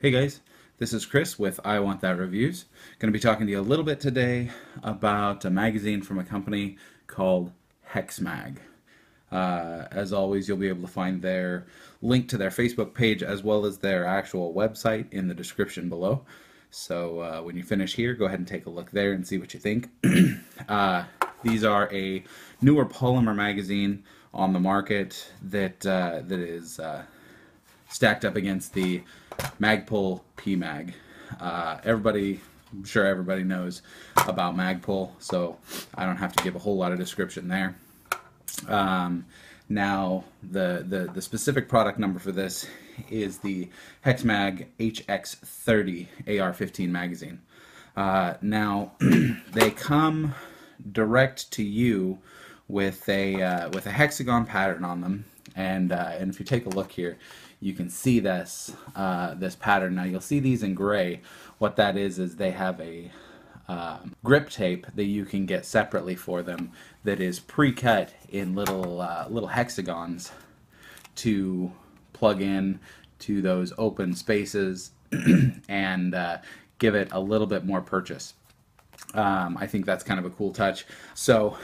Hey guys, this is Chris with I Want That Reviews. Going to be talking to you a little bit today about a magazine from a company called Hexmag. As always, you'll be able to find their link to their Facebook page as well as their actual website in the description below. So when you finish here, go ahead and take a look there and see what you think. These are a newer polymer magazine on the market that is stacked up against the Magpul PMag. I'm sure everybody knows about Magpul, so I don't have to give a whole lot of description there. Now, the specific product number for this is the Hexmag HX30-AR-15 magazine. Now, they come direct to you with a hexagon pattern on them, and if you take a look here, you can see this pattern. Now you'll see these in gray. What that is they have a grip tape that you can get separately for them that is pre-cut in little hexagons to plug in to those open spaces and give it a little bit more purchase. I think that's kind of a cool touch. So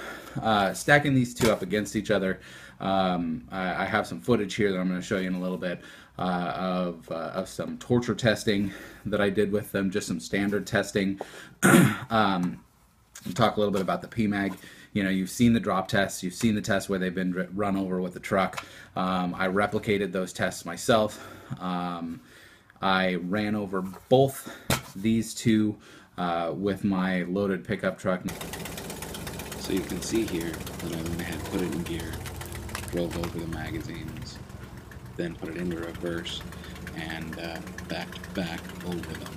stacking these two up against each other, I have some footage here that I'm going to show you in a little bit of some torture testing that I did with them, just some standard testing. Talk a little bit about the PMag. You know, you've seen the drop tests, you've seen the tests where they've been run over with the truck. I replicated those tests myself. I ran over both these two with my loaded pickup truck. So you can see here that I went ahead, put it in gear, drove over the magazines, then put it into reverse, and backed back over them.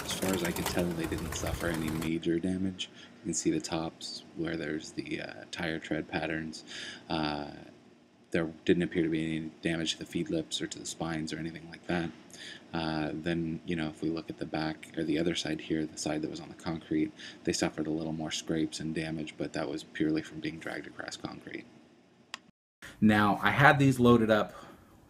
As far as I can tell, they didn't suffer any major damage. You can see the tops where there's the tire tread patterns. There didn't appear to be any damage to the feed lips or to the spines or anything like that. Then, you know, if we look at the back or the other side here, the side that was on the concrete, they suffered a little more scrapes and damage, but that was purely from being dragged across concrete. Now, I had these loaded up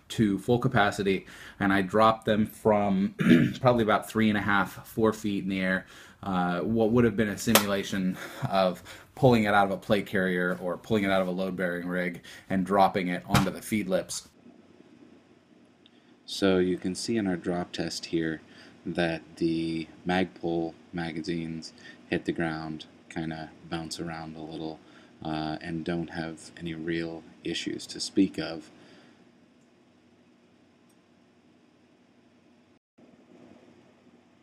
to full capacity, and I dropped them from probably about 3.5–4 feet in the air. What would have been a simulation of pulling it out of a plate carrier or pulling it out of a load-bearing rig and dropping it onto the feed lips. So you can see in our drop test here that the Magpul magazines hit the ground, kind of bounce around a little, and don't have any real issues to speak of.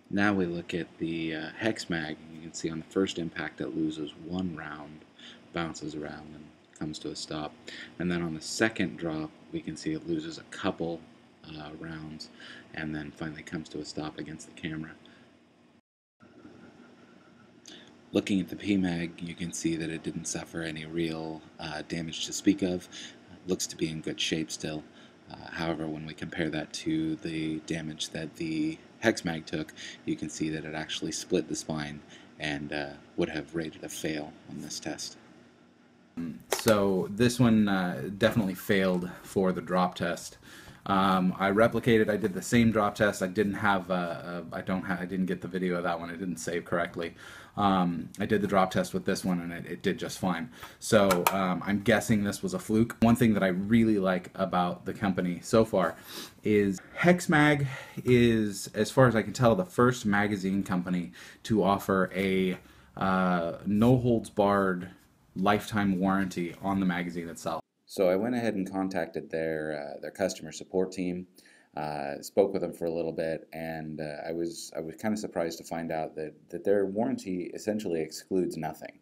Now we look at the Hexmag. You can see on the first impact it loses one round, bounces around and comes to a stop. And then on the second drop we can see it loses a couple rounds and then finally comes to a stop against the camera. Looking at the PMag, you can see that it didn't suffer any real damage to speak of. Looks to be in good shape still. However, when we compare that to the damage that the Hexmag took, you can see that it actually split the spine and would have rated a fail on this test. So this one definitely failed for the drop test. I replicated. I did the same drop test. I didn't have. I didn't get the video of that one. It didn't save correctly. I did the drop test with this one, and it did just fine. So I'm guessing this was a fluke. One thing that I really like about the company so far is Hexmag is, as far as I can tell, the first magazine company to offer a no-holds-barred lifetime warranty on the magazine itself. So I went ahead and contacted their customer support team, spoke with them for a little bit, and I was kind of surprised to find out that their warranty essentially excludes nothing.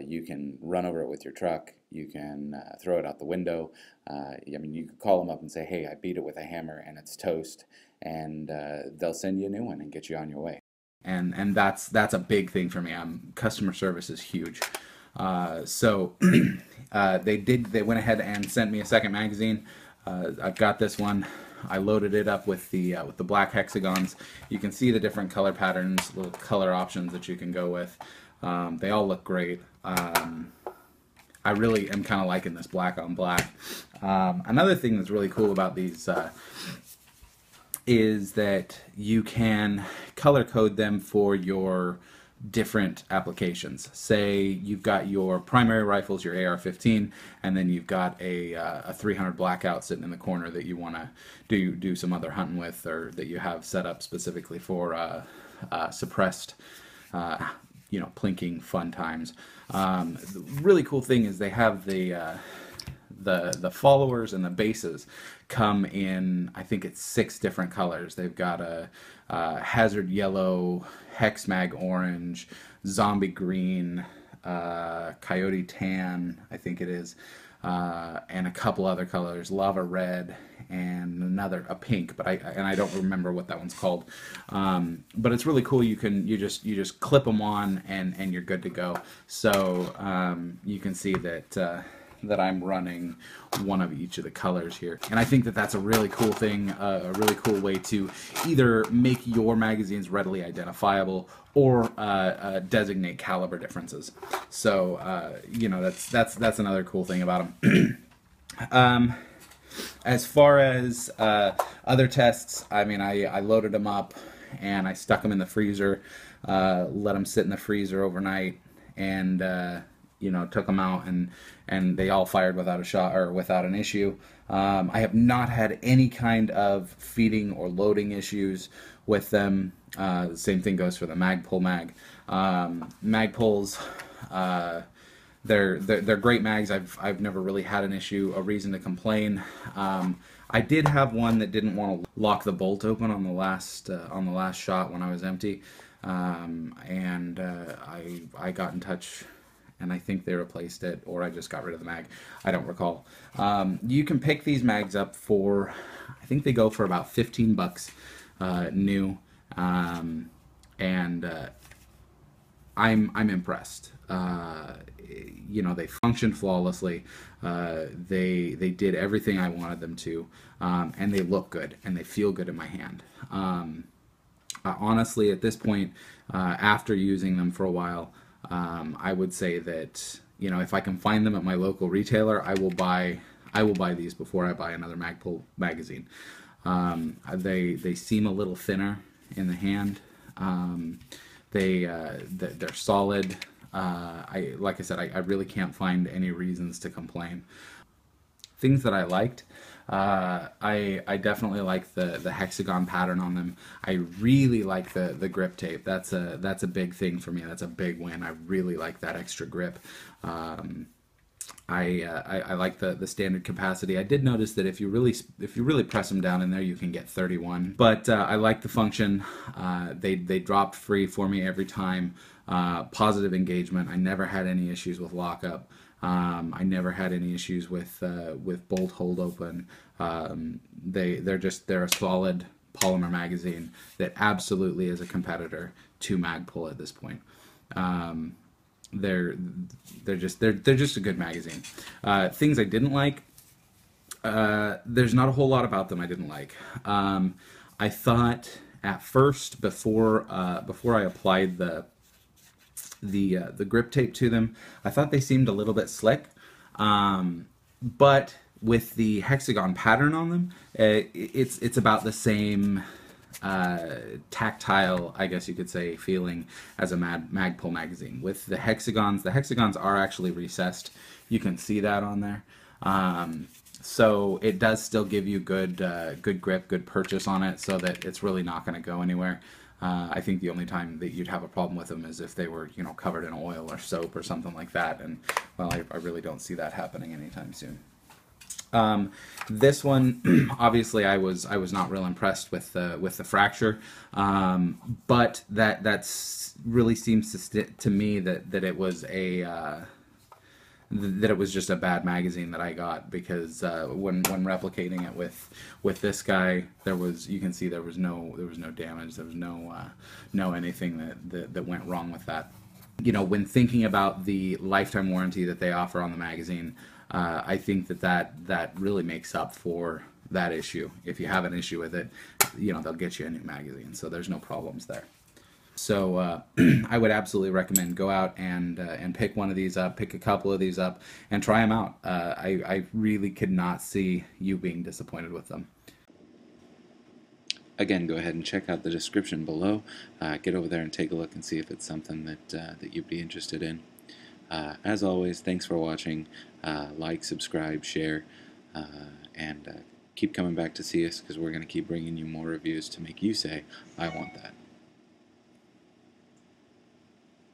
You can run over it with your truck, you can throw it out the window. I mean, you could call them up and say, hey, I beat it with a hammer and it's toast, and they'll send you a new one and get you on your way. And that's a big thing for me. Customer service is huge. So they went ahead and sent me a second magazine. I've got this one. I loaded it up with the black hexagons. You can see the different color patterns, little color options that you can go with. They all look great. I really am kind of liking this black on black. Another thing that's really cool about these is that you can color code them for your different applications. Say you've got your primary rifles, your AR-15, and then you've got a 300 blackout sitting in the corner that you want to do some other hunting with, or that you have set up specifically for suppressed, plinking fun times. The really cool thing is they have the followers and the bases come in, I think it's 6 different colors. They've got a hazard yellow, Hexmag orange, zombie green, coyote tan, I think it is, and a couple other colors, lava red, and a pink, but I don't remember what that one's called. But it's really cool. You just clip them on and you're good to go. So you can see that I'm running one of each of the colors here. And I think that that's a really cool thing, a really cool way to either make your magazines readily identifiable or designate caliber differences. So, that's another cool thing about them. As far as other tests, I mean, I loaded them up and I stuck them in the freezer, let them sit in the freezer overnight, and took them out, and they all fired without a shot or without an issue. I have not had any kind of feeding or loading issues with them. The same thing goes for the Magpul mag. Magpuls, they're great mags. I've never really had an issue, a reason to complain. I did have one that didn't want to lock the bolt open on the last shot when I was empty, and I got in touch, and I think they replaced it, or I just got rid of the mag. I don't recall. You can pick these mags up for, I think they go for about 15 bucks new, and I'm impressed. They function flawlessly. They did everything I wanted them to, and they look good and they feel good in my hand. Honestly, at this point, after using them for a while, I would say that if I can find them at my local retailer, I will buy these before I buy another Magpul magazine. They seem a little thinner in the hand. They're solid. Like I said, I really can't find any reasons to complain. Things that I liked, I definitely like the hexagon pattern on them. I really like the grip tape. That's a big thing for me. That's a big win. I really like that extra grip. I like the standard capacity. I did notice that if you really press them down in there, you can get 31. But I like the function. They dropped free for me every time. Positive engagement. I never had any issues with lockup. I never had any issues with bolt hold open. They're a solid polymer magazine that absolutely is a competitor to Magpul at this point. They're just a good magazine. Things I didn't like. There's not a whole lot about them I didn't like. I thought at first, before I applied the grip tape to them, I thought they seemed a little bit slick, but with the hexagon pattern on them, it's about the same tactile, I guess you could say, feeling as a Magpul magazine. With the hexagons are actually recessed. You can see that on there. So it does still give you good grip, good purchase on it, so that it's really not going to go anywhere. I think the only time that you'd have a problem with them is if they were, covered in oil or soap or something like that, and well, I really don't see that happening anytime soon. This one, obviously, I was not real impressed with the fracture, but that's really seems to me that it was that it was just a bad magazine that I got, because when replicating it with this guy, you can see there was no damage, there was no anything that went wrong with that. When thinking about the lifetime warranty that they offer on the magazine, I think that really makes up for that issue. If you have an issue with it, they'll get you a new magazine, so there's no problems there. So I would absolutely recommend go out and pick one of these up, pick a couple of these up, and try them out. I really could not see you being disappointed with them. again, go ahead and check out the description below. Get over there and take a look and see if it's something that you'd be interested in. As always, thanks for watching. Like, subscribe, share, and keep coming back to see us, because we're going to keep bringing you more reviews to make you say, I want that.